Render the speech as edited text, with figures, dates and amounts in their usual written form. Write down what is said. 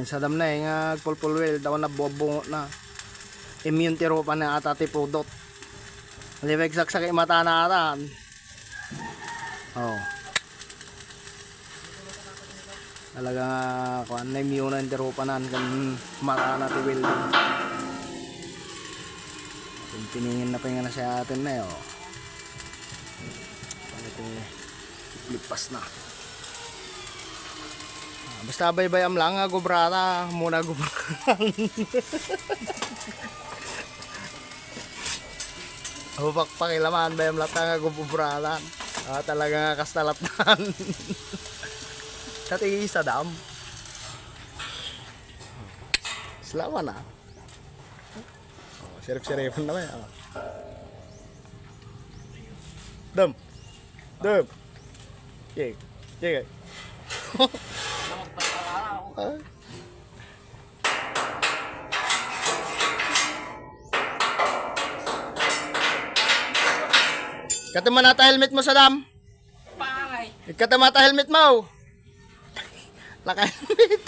Sa dam na nga pulpulwel daw na bobongo na. Immune tiro pa na ata ti pudot. Alibig saksak mata na ata. Oh. Talaga kuan na immune na tiro pa nan kan mata na ti wel. Piningin na pa nga na sa atin na yo. Lipas na. Basta baybayam lang nga gubrata muna gubrata. Hupak pakilaman bayam lata nga gubrata. Talaga nga kastalatan. Kati isa dam. Selama na. Sirip-siripan naman. Dam. Dam. Cek. Cek. Katama nata helmet mo sa dam. Pangay. Katama nata helmet mo. Naka helmet.